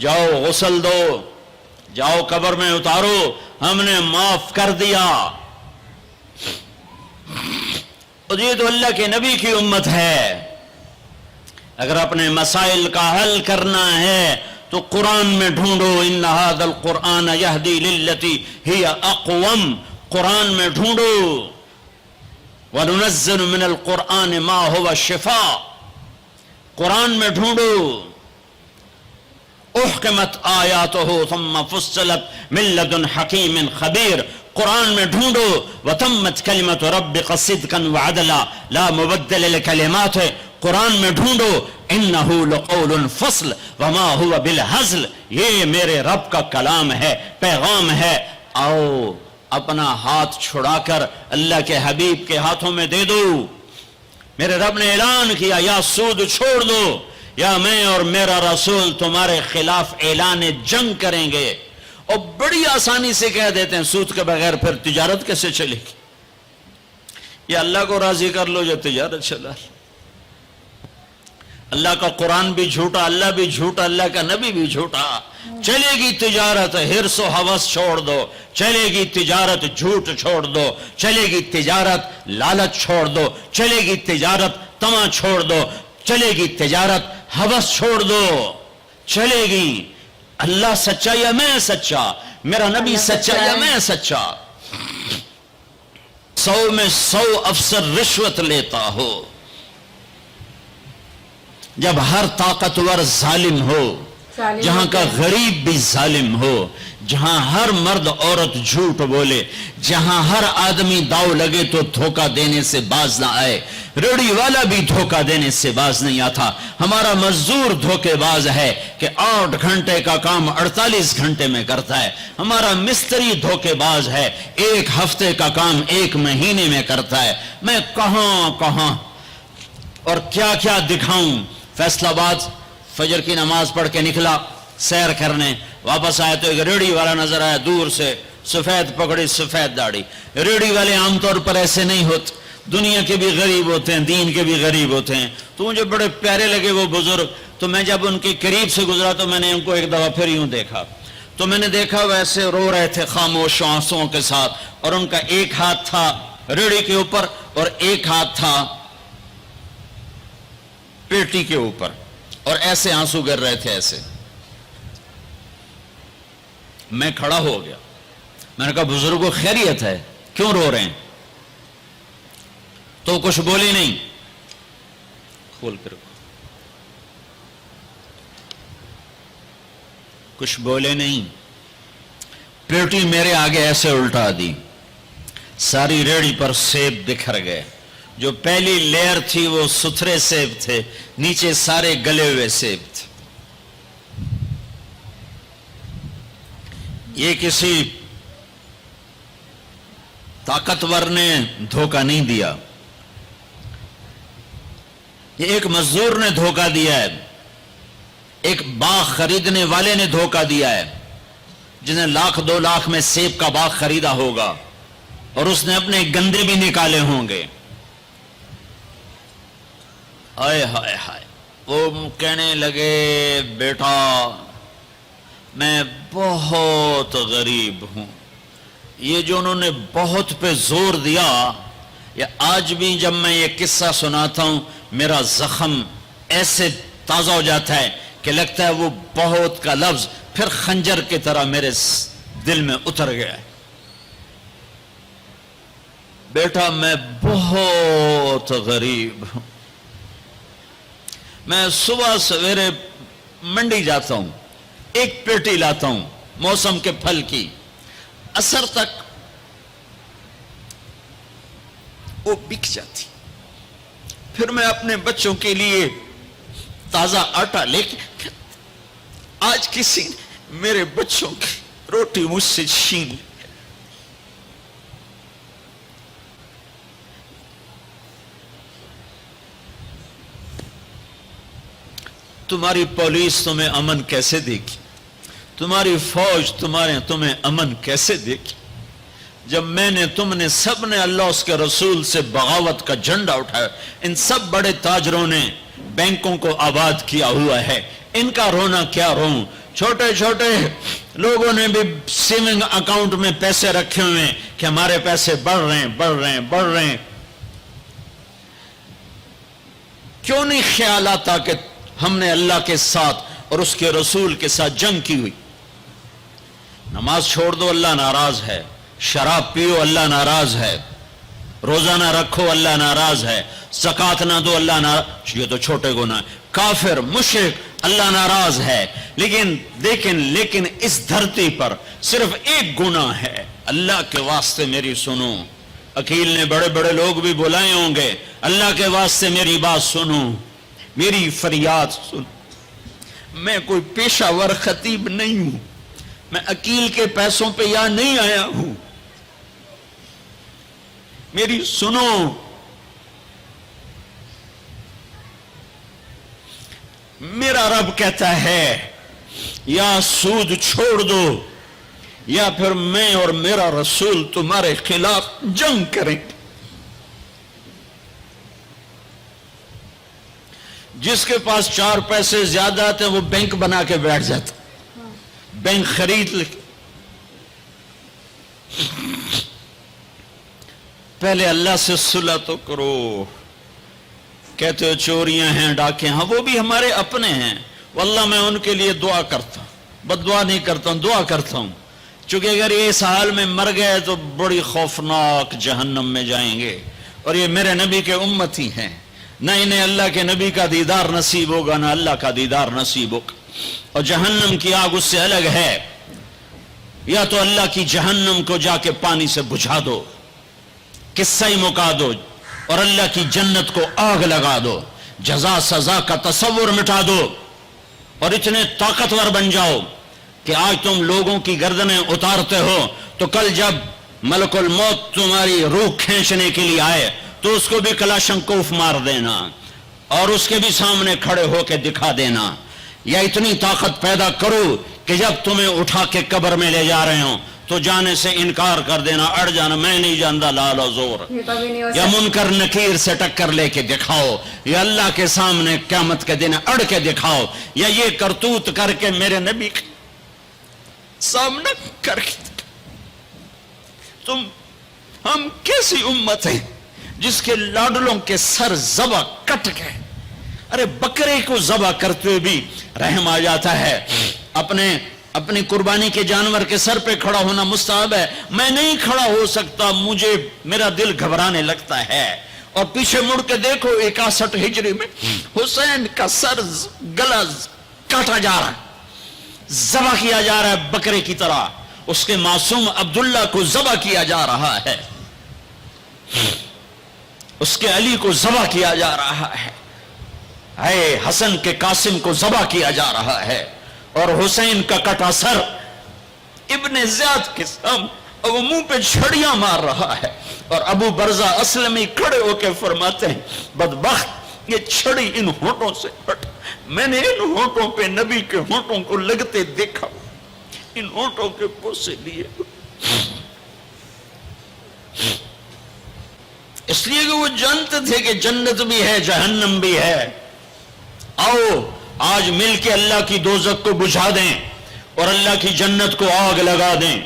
جاؤ غسل دو, جاؤ قبر میں اتارو, ہم نے معاف کر دیا. اور یہ تو اللہ کے نبی کی امت ہے. اگر اپنے مسائل کا حل کرنا ہے تو قرآن میں ڈھونڈو. ان ھذا القرآن یہدی للتی ہی اقوم, قرآن میں ڈھونڈو. وَنُنَزِّلُ مِنَ الْقُرْآنِ مَا هُوَ شِفَاء, قرآن میں ڈھونڈو. احکمت آیاتہ ثم فصلت من لدن حکیم خبیر, قرآن میں ڈھونڈو. وتمت کلمت ربک صدقا وعدلا لا مبدل لکلماتہ, قرآن میں ڈھونڈو. انہ لقول فصل وما هو بالہزل, یہ میرے رب کا کلام ہے, پیغام ہے. آؤ اپنا ہاتھ چھڑا کر اللہ کے حبیب کے ہاتھوں میں دے دو. میرے رب نے اعلان کیا یا سود چھوڑ دو یا میں اور میرا رسول تمہارے خلاف اعلان جنگ کریں گے. اور بڑی آسانی سے کہہ دیتے ہیں سود کے بغیر پھر تجارت کیسے چلے گی؟ یا اللہ کو راضی کر لو یا تجارت چلا. اللہ کا قرآن بھی جھوٹا, اللہ بھی جھوٹا, اللہ کا نبی بھی جھوٹا. چلے گی تجارت, ہرس و ہوس چھوڑ دو. چلے گی تجارت, جھوٹ چھوڑ دو. چلے گی تجارت, لالچ چھوڑ دو. چلے گی تجارت, طمع چھوڑ دو. چلے گی تجارت, ہوس چھوڑ دو. چلے گی اللہ سچا یا میں سچا, میرا نبی سچا یا میں سچا. 100 میں 100 افسر رشوت لیتا ہو, جب ہر طاقتور ظالم ہو, جہاں کا غریب بھی ظالم ہو, جہاں ہر مرد عورت جھوٹ بولے, جہاں ہر آدمی داؤ لگے تو دھوکہ دینے سے باز نہ آئے. ریڑھی والا بھی دھوکہ دینے سے باز نہیں آتا. ہمارا مزدور دھوکے باز ہے کہ 8 گھنٹے کا کام 48 گھنٹے میں کرتا ہے. ہمارا مستری دھوکے باز ہے, 1 ہفتے کا کام 1 مہینے میں کرتا ہے. میں کہاں کہاں اور کیا کیا دکھاؤں. فیصل آباد فجر کی نماز پڑھ کے نکلا سیر کرنے, واپس آیا تو ایک ریڑھی والا نظر آیا دور سے, سفید پگڑی سفید داڑھی. ریڑھی والے عام طور پر ایسے نہیں ہوتے, دنیا کے بھی غریب ہوتے ہیں, دین کے بھی غریب ہوتے ہیں. تو مجھے بڑے پیارے لگے وہ بزرگ. تو میں جب ان کے قریب سے گزرا تو میں نے ان کو ایک دفعہ پھر یوں دیکھا, تو میں نے دیکھا ویسے رو رہے تھے خاموش آنسوؤں کے ساتھ, اور ان کا ایک ہاتھ تھا ریڑھی کے اوپر اور ایک ہاتھ تھا پیٹی کے اوپر, اور ایسے آنسو گر رہے تھے ایسے. میں کھڑا ہو گیا, میں نے کہا بزرگوں خیریت ہے, کیوں رو رہے ہیں؟ تو کچھ بولی نہیں. کھول کر کچھ بولے نہیں. پیٹی میرے آگے ایسے الٹا دی, ساری ریڑھی پر سیب بکھر گئے. جو پہلی لیئر تھی وہ ستھرے سیب تھے, نیچے سارے گلے ہوئے سیب تھے. یہ کسی طاقتور نے دھوکہ نہیں دیا, یہ ایک مزدور نے دھوکہ دیا ہے, ایک باغ خریدنے والے نے دھوکہ دیا ہے, جس نے 1,00,000 2 لاکھ میں سیب کا باغ خریدا ہوگا اور اس نے اپنے گندے بھی نکالے ہوں گے. ہائے ہائے ہائے, وہ کہنے لگے بیٹا میں بہت غریب ہوں. یہ جو انہوں نے بہت پہ زور دیا, یا آج بھی جب میں یہ قصہ سناتا ہوں میرا زخم ایسے تازہ ہو جاتا ہے کہ لگتا ہے وہ بہت کا لفظ پھر خنجر کی طرح میرے دل میں اتر گیا ہے. بیٹا میں بہت غریب ہوں, میں صبح سویرے منڈی جاتا ہوں, ایک پیٹی لاتا ہوں موسم کے پھل کی, عصر تک وہ بک جاتی, پھر میں اپنے بچوں کے لیے تازہ آٹا لے کے, آج کسی نے میرے بچوں کی روٹی مجھ سے چھین لی. تمہاری پولیس تمہیں امن کیسے دے گی؟ تمہاری فوج تمہیں امن کیسے دے گی؟ جب میں نے تم نے سب نے اللہ اس کے رسول سے بغاوت کا جھنڈا اٹھایا. ان سب بڑے تاجروں نے بینکوں کو آباد کیا ہوا ہے, ان کا رونا کیا روں. چھوٹے چھوٹے لوگوں نے بھی سیونگ اکاؤنٹ میں پیسے رکھے ہوئے ہیں کہ ہمارے پیسے بڑھ رہے ہیں بڑھ رہے ہیں بڑھ رہے ہیں. کیوں نہیں خیال آتا کہ ہم نے اللہ کے ساتھ اور اس کے رسول کے ساتھ جنگ کی ہوئی؟ نماز چھوڑ دو اللہ ناراض ہے، شراب پیو اللہ ناراض ہے، روزہ نہ رکھو اللہ ناراض ہے، زکوٰۃ نہ دو اللہ ناراض، یہ تو چھوٹے گناہ. کافر مشرک اللہ ناراض ہے. لیکن اس دھرتی پر صرف ایک گناہ ہے. اللہ کے واسطے میری سنو. عقیل نے بڑے بڑے لوگ بھی بلائے ہوں گے، اللہ کے واسطے میری بات سنو، میری فریاد سن. میں کوئی پیشہ ور خطیب نہیں ہوں، میں عقیل کے پیسوں پہ یہاں نہیں آیا ہوں. میری سنو. میرا رب کہتا ہے یا سود چھوڑ دو یا پھر میں اور میرا رسول تمہارے خلاف جنگ کریں گے. جس کے پاس 4 پیسے زیادہ آتے وہ بینک بنا کے بیٹھ جاتا، بینک خرید لے. پہلے اللہ سے صلح تو کرو. کہتے ہو چوریاں ہیں ڈاکے، ہاں وہ بھی ہمارے اپنے ہیں. واللہ میں ان کے لیے دعا کرتا ہوں، بد دعا نہیں کرتا ہوں، دعا کرتا ہوں. چونکہ اگر یہ اس حال میں مر گئے تو بڑی خوفناک جہنم میں جائیں گے، اور یہ میرے نبی کے امتی ہیں. نہ انہیں اللہ کے نبی کا دیدار نصیب ہوگا نہ اللہ کا دیدار نصیب ہوگا. اور جہنم کی آگ اس سے الگ ہے. یا تو اللہ کی جہنم کو جا کے پانی سے بجھا دو، قصہ ہی مکا دو، اور اللہ کی جنت کو آگ لگا دو، جزا سزا کا تصور مٹا دو، اور اتنے طاقتور بن جاؤ کہ آج تم لوگوں کی گردنیں اتارتے ہو تو کل جب ملک الموت تمہاری روح کھینچنے کے لیے آئے تو اس کو بھی کلاشنکوف مار دینا اور اس کے بھی سامنے کھڑے ہو کے دکھا دینا. یا اتنی طاقت پیدا کرو کہ جب تمہیں اٹھا کے قبر میں لے جا رہے ہوں تو جانے سے انکار کر دینا، اڑ جانا، میں نہیں جانتا لال و زور. یا منکر نکیر سے ٹکر لے کے دکھاؤ، یا اللہ کے سامنے قیامت کے دن اڑ کے دکھاؤ، یا یہ کرتوت کر کے میرے نبی کے سامنے کر کے. ہم کیسی امت ہیں جس کے لاڈلوں کے سر ذبح کٹ گئے. ارے بکرے کو ذبح کرتے ہوئے بھی رحم آ جاتا ہے. اپنی قربانی کے جانور کے سر پہ کھڑا ہونا مستحب ہے. میں نہیں کھڑا ہو سکتا، میرا دل گھبرانے لگتا ہے. اور پیچھے مڑ کے دیکھو 61 ہجری میں حسین کا سر گلا کاٹا جا رہا ہے، ذبح کیا جا رہا ہے بکرے کی طرح. اس کے معصوم عبداللہ کو ذبح کیا جا رہا ہے، اس کے علی کو ذبح کیا جا رہا ہے، اے حسن کے قاسم کو ذبح کیا جا رہا ہے، اور حسین کا کٹا سر ابن زیاد کے سامنے وہ منہ پہ چھڑیاں مار رہا ہے. اور ابو برزہ اسلمی کھڑے ہو کے فرماتے ہیں بدبخت یہ چھڑی ان ہونٹوں سے ہٹ. میں نے ان ہونٹوں پہ نبی کے ہونٹوں کو لگتے دیکھا، ان ہونٹوں کے بوسے لیے. اس لیے کہ وہ جانتے تھے کہ جنت بھی ہے جہنم بھی ہے. آؤ آج مل کے اللہ کی دوزخ کو بجھا دیں اور اللہ کی جنت کو آگ لگا دیں،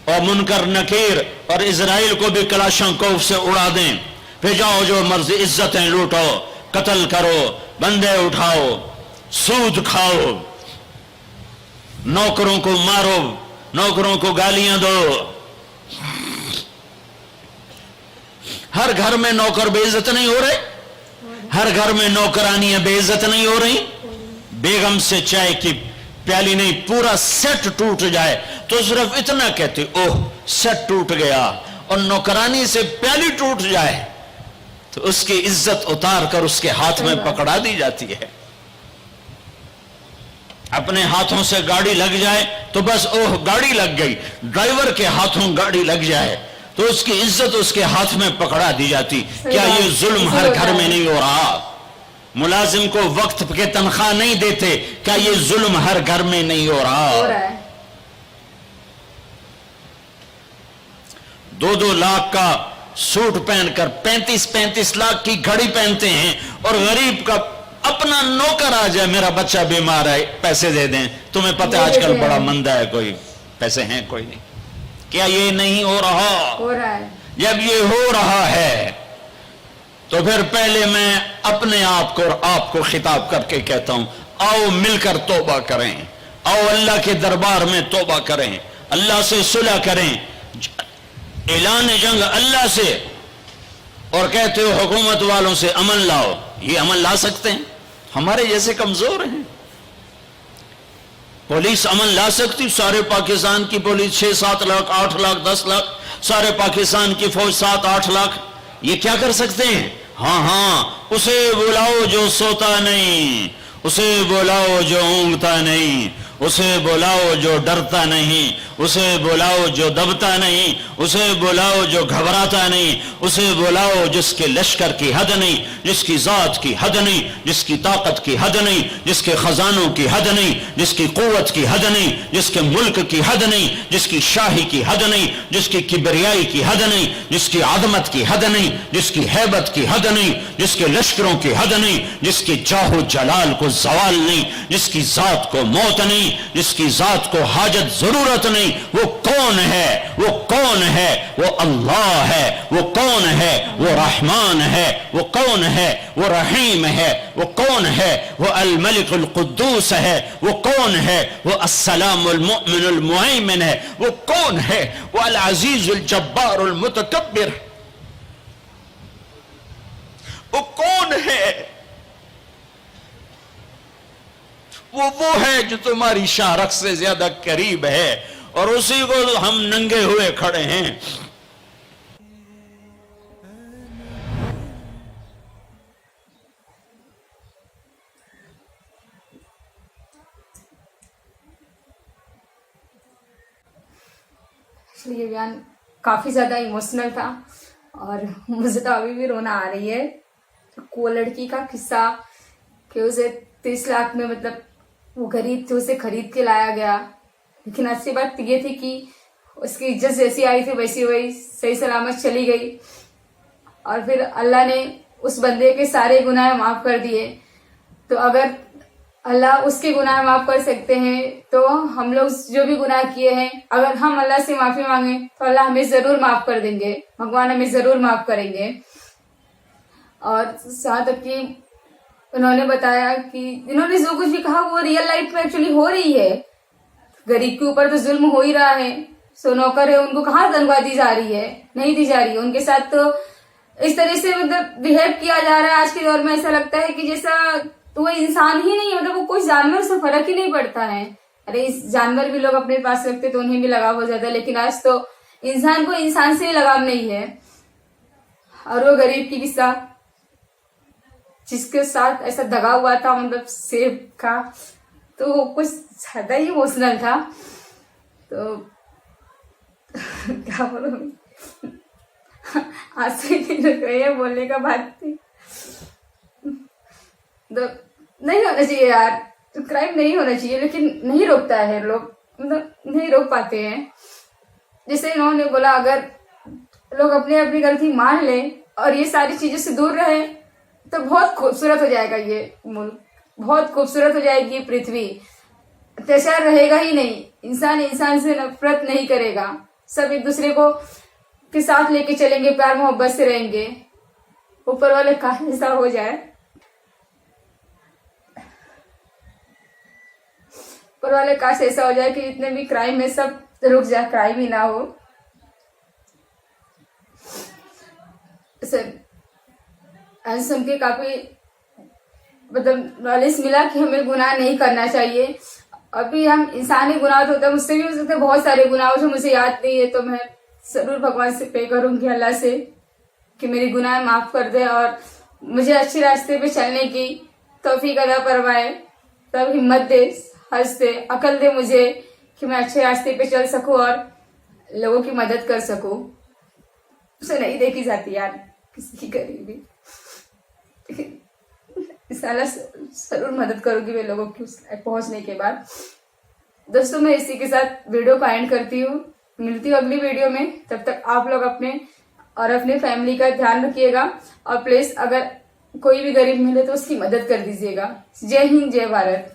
اور منکر نکیر اور اسرائیل کو بھی کلاشنکوف سے اڑا دیں. پھر جاؤ جو مرضی عزتیں لوٹو، قتل کرو، بندے اٹھاؤ، سود کھاؤ، نوکروں کو مارو، نوکروں کو گالیاں دو. ہر گھر میں نوکر بے عزت نہیں ہو رہے، ہر گھر میں نوکرانیاں بے عزت نہیں ہو رہی. بیگم سے چائے کی پیالی نہیں پورا سیٹ ٹوٹ جائے تو صرف اتنا کہتے اوہ سیٹ ٹوٹ گیا، اور نوکرانی سے پیالی ٹوٹ جائے تو اس کی عزت اتار کر اس کے ہاتھ میں پکڑا دی جاتی ہے. اپنے ہاتھوں سے گاڑی لگ جائے تو بس اوہ گاڑی لگ گئی. ڈرائیور کے ہاتھوں گاڑی لگ جائے تو اس کی عزت اس کے ہاتھ میں پکڑا دی جاتی. کیا یہ ظلم ہر گھر میں نہیں ہو رہا؟ ملازم کو وقت کے تنخواہ نہیں دیتے، کیا یہ ظلم ہر گھر میں نہیں ہو رہا؟ 2-2 لاکھ کا سوٹ پہن کر 35-35 لاکھ کی گھڑی پہنتے ہیں، اور غریب کا اپنا نوکر آ جائے میرا بچہ بیمار ہے پیسے دے دیں, تمہیں پتہ آج کل بڑا مندہ ہے, کوئی پیسے ہیں کوئی نہیں. کیا یہ نہیں ہو رہا ہے؟ جب یہ ہو رہا ہے تو پھر پہلے میں اپنے آپ کو اور آپ کو خطاب کر کے کہتا ہوں, آؤ مل کر توبہ کریں, آؤ اللہ کے دربار میں توبہ کریں, اللہ سے صلح کریں. اعلان جنگ اللہ سے, اور کہتے ہو حکومت والوں سے امن لاؤ. یہ امن لا سکتے ہیں؟ ہمارے جیسے کمزور ہیں. پولیس امن لا سکتی؟ سارے پاکستان کی پولیس 6-7 لاکھ 8 لاکھ 10 لاکھ, سارے پاکستان کی فوج 7-8 لاکھ, یہ کیا کر سکتے ہیں؟ ہاں اسے بلاؤ جو سوتا نہیں, اسے بلاؤ جو اونگتا نہیں, اسے بلاؤ جو ڈرتا نہیں, اسے بلاؤ جو دبتا نہیں, اسے بلاؤ جو گھبراتا نہیں, اسے بلاؤ جس کے لشکر کی حد نہیں, جس کی ذات کی حد نہیں, جس کی طاقت کی حد نہیں, جس کے خزانوں کی حد نہیں, جس کی قوت کی حد نہیں, جس کے ملک کی حد نہیں, جس کی شاہی کی حد نہیں, جس کی کبریائی کی حد نہیں, جس کی عظمت کی حد نہیں, جس کی ہیبت کی حد نہیں, جس کے لشکروں کی حد نہیں, جس کے جاہ و جلال کو زوال نہیں, جس کی ذات کو موت نہیں, جس کی ذات کو حاجت ضرورت نہیں. وہ کون ہے؟ وہ کون ہے؟ وہ اللہ ہے. وہ کون ہے؟ وہ رحمان ہے. وہ کون ہے؟ وہ رحیم ہے. وہ کون ہے؟ وہ الملک القدوس ہے. وہ کون ہے؟ وہ السلام المؤمن المہیمن ہے. وہ کون ہے؟ وہ العزیز الجبار المتکبر. وہ کون ہے؟ وہ ہے جو تمہاری شارخ سے زیادہ قریب ہے, اور اسی کو ہم ننگے ہوئے کھڑے ہیں. یہ بیان کافی زیادہ ایموشنل تھا, اور مجھے تو ابھی بھی رونا آ رہی ہے. وہ لڑکی کا قصہ کہ اسے 30 لاکھ میں, مطلب وہ غریب تھے, اسے خرید کے لایا گیا, لیکن اچھی بات یہ تھی کہ اس کی عزت جیسی آئی تھی ویسی وہی صحیح سلامت چلی گئی, اور پھر اللہ نے اس بندے کے سارے گناہ معاف کر دیے. تو اگر اللہ اس کے گناہ معاف کر سکتے ہیں تو ہم لوگ جو بھی گناہ کیے ہیں, اگر ہم اللہ سے معافی مانگیں تو اللہ ہمیں ضرور معاف کر دیں گے, بھگوان ہمیں ضرور معاف کریں گے. اور یہاں تک کہ انہوں نے بتایا کہ انہوں نے جو کچھ بھی کہا وہ ریئل لائف میں ایکچولی ہو رہی ہے. غریب کے اوپر تو ظلم ہو ہی رہا ہے. سو نوکر ہے, ان کو کہاں تنخواہ دی جا رہی ہے؟ نہیں دی جا رہی ہے. ان کے ساتھ تو اس طرح سے مطلب بہیو کیا جا رہا ہے آج کے دور میں, ایسا لگتا ہے کہ جیسا وہ انسان ہی نہیں, مطلب وہ کوئی جانور سے فرق ہی نہیں پڑتا ہے. ارے اس جانور بھی لوگ اپنے پاس رکھتے تو انہیں بھی لگاؤ ہو جاتا ہے, لیکن آج تو انسان کو انسان سے ہی لگاؤ نہیں ہے. اور وہ غریب کی قصہ جس کے ساتھ ایسا دگا ہوا تھا, مطلب سیب کا, تو وہ کچھ زیادہ ہی ایموشنل تھا. تو کیا بولوں, آج سے یہ بولنے کا بات تھی. تو نہیں ہونا چاہیے یار, کرائم نہیں ہونا چاہیے, لیکن نہیں روکتا ہے لوگ, مطلب نہیں روک پاتے ہیں. جیسے انہوں نے بولا اگر لوگ اپنی اپنی غلطی مان لیں اور یہ ساری چیزوں سے دور رہیں تو بہت خوبصورت ہو جائے گا یہ ملک, بہت خوبصورت ہو جائے گی پرتھوی. اتیاچار رہے گا ہی نہیں, انسان انسان سے نفرت نہیں کرے گا, سب ایک دوسرے کو کے ساتھ لے کے چلیں گے, پیار محبت سے رہیں گے. اوپر والے کا ایسا ہو جائے, اوپر والے کاش ایسا ہو جائے کہ جتنے بھی کرائم ہے سب رک جائے, کرائم ہی نہ ہو. سن کے کافی مطلب نالج ملا کہ ہمیں گناہ نہیں کرنا چاہیے. ابھی ہم انسانی گناہ تو ہوتا ہے, مجھ سے بھی ہو سکتے بہت سارے گناہ جو مجھے یاد نہیں ہے, تو میں ضرور بھگوان سے پے کروں گی اللہ سے کہ میری گناہ معاف کر دے اور مجھے اچھے راستے پہ چلنے کی توفیق عطا فرمائے. تب ہمت دے, حرص دے, عقل دے مجھے کہ میں اچھے راستے پہ چل سکوں اور لوگوں کی مدد کر سکوں. اسے نہیں دیکھی جاتی یار کسی کی غریبی, اللہ ضرور مدد کروں گی میں لوگوں کی اس پہنچنے کے بعد. دوستوں میں اسی کے ساتھ ویڈیو کو اینڈ کرتی ہوں, ملتی ہوں اگلی ویڈیو میں. تب تک آپ لوگ اپنے اور اپنے فیملی کا دھیان رکھیے گا, اور پلیز اگر کوئی بھی غریب ملے تو اس کی مدد کر دیجیے گا. جے ہند جے بھارت.